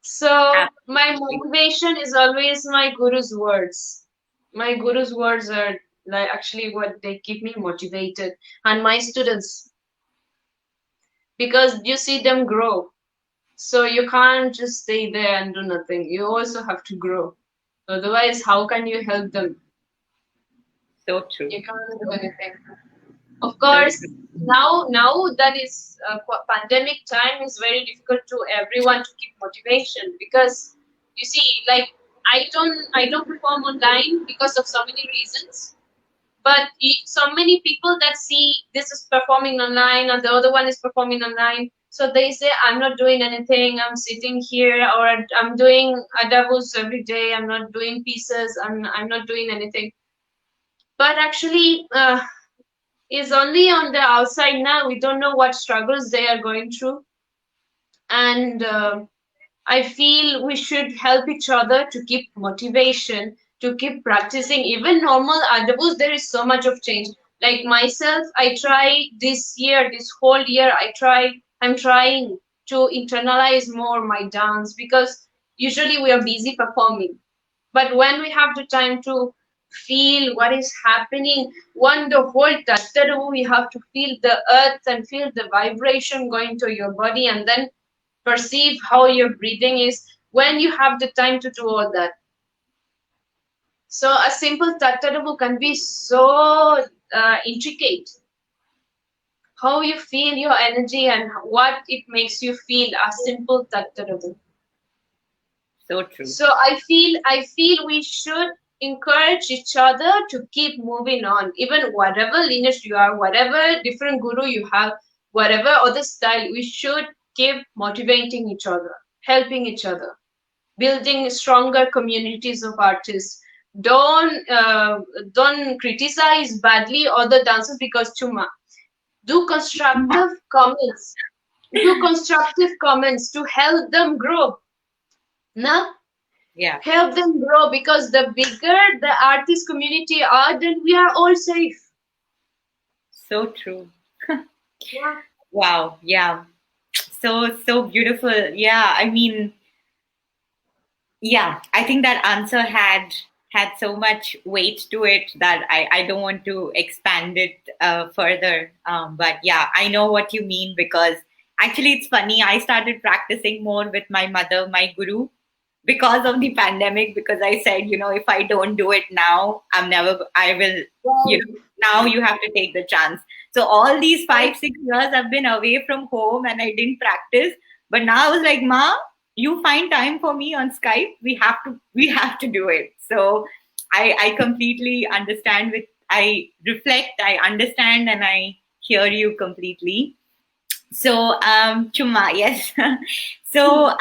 So my Absolutely. motivation is always my guru's words. My guru's words are like actually what they keep me motivated, and my students, because you see them grow. So you can't just stay there and do nothing. You also have to grow. Otherwise, how can you help them? So true. You can't do anything. Of So course, true. now that is pandemic time, is very difficult to everyone to keep motivation because you see, like I don't perform online because of so many reasons. But so many people that see this is performing online and the other one is performing online, so they say I'm not doing anything, I'm sitting here, or I'm doing adabus every day, I'm not doing pieces, I'm not doing anything. But actually, is only on the outside. Now we don't know what struggles they are going through, and I feel we should help each other to keep motivation, to keep practicing. Even normal adabus, there is so much of change. Like myself, I try this year, this whole year, I'm trying to internalize more my dance because usually we are busy performing. But when we have the time to feel what is happening, one, the whole tattoo, we have to feel the earth and feel the vibration going to your body, and then perceive how your breathing is when you have the time to do all that. So a simple tattoo can be so intricate. How you feel your energy and what it makes you feel, a simple tattoo. So true. So I feel we should encourage each other to keep moving on, even whatever lineage you are, whatever different guru you have, whatever other style, we should keep motivating each other, helping each other, building stronger communities of artists. Don't criticize badly other dancers because chuma. Do constructive comments. Do constructive comments to help them grow. No? Yeah. Help them grow, because the bigger the artist community are, then we are all safe. So true. Yeah. Wow. Yeah. So beautiful. Yeah. I mean, yeah, I think that answer had so much weight to it that I don't want to expand it further. But yeah, I know what you mean, because actually it's funny. I started practicing more with my mother, my guru, because of the pandemic, because I said, if I don't do it now, I will, now you have to take the chance. So all these 5-6 years I've been away from home and I didn't practice. But now I was like, Ma, you find time for me on Skype. We have to do it. So I completely understand I reflect, I understand, and I hear you completely. So, Chuma, yes. So,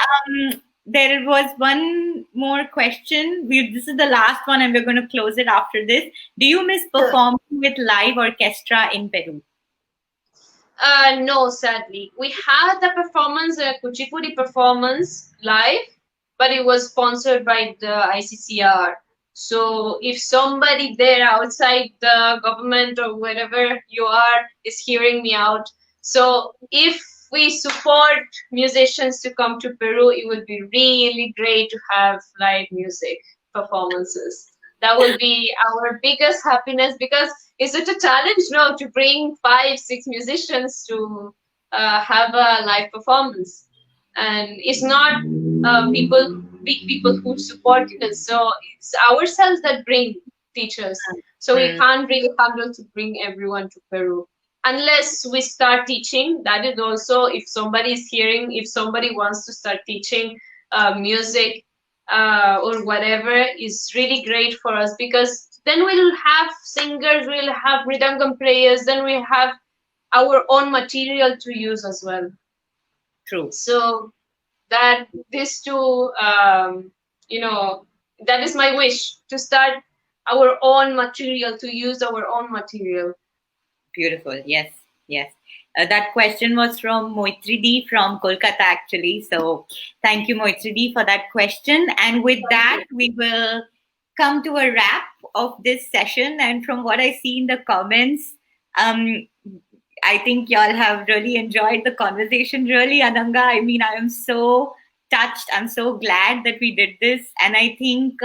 there was one more question. This is the last one, and we're going to close it after this. Do you miss performing with live orchestra in Peru? No, sadly. We had the performance, a Kuchipudi performance live, but it was sponsored by the ICCR. So if somebody there outside the government or wherever you are is hearing me out, so if we support musicians to come to Peru, it would be really great to have live music performances. That would be our biggest happiness, because it's such a challenge now to bring 5-6 musicians to have a live performance, and it's not big people who support us, so it's ourselves that bring teachers. So we can't really handle to bring everyone to Peru unless we start teaching. That is also, if somebody is hearing, if somebody wants to start teaching music or whatever, is really great for us, because then we'll have singers, we'll have mridangam players, then we have our own material to use as well. True. So that these two, that is my wish, to start our own material, to use our own material. Beautiful. Yes. Yes. That question was from Moitridi from Kolkata, actually. So thank you, Moitridi, for that question. And with that, we will come to a wrap of this session. And from what I see in the comments, I think y'all have really enjoyed the conversation. Really, Ananga, I mean, I am so touched. I'm so glad that we did this. And I think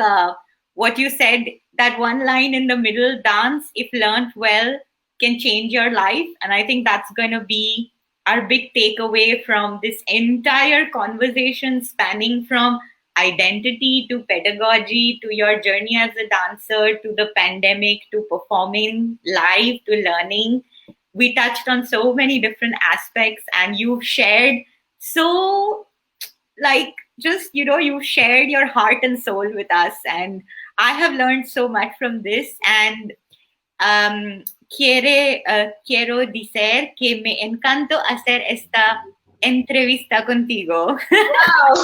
what you said, that one line in the middle, dance, if learned well, can change your life. And I think that's going to be our big takeaway from this entire conversation, spanning from identity to pedagogy to your journey as a dancer to the pandemic to performing live to learning. We touched on so many different aspects, and you shared so, like, just, you shared your heart and soul with us. And I have learned so much from this. And quiero decir que me encantó hacer esta entrevista contigo. Wow.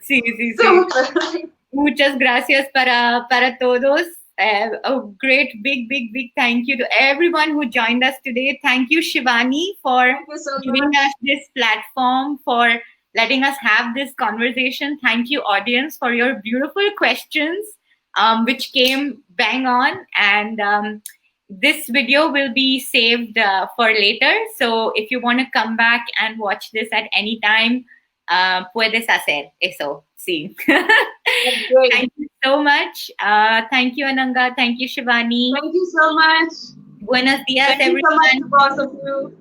Sí. Muchas gracias para todos. A great, big thank you to everyone who joined us today. Thank you, Shivani, for giving us this platform, for letting us have this conversation. Thank you, audience, for your beautiful questions, which came bang on. And this video will be saved for later. So if you want to come back and watch this at any time, puedes hacer eso. Sí. Thank you so much. Thank you, Ananga. Thank you, Shivani. Thank you so much. Buenos días, Thank everyone. you so much to both of you.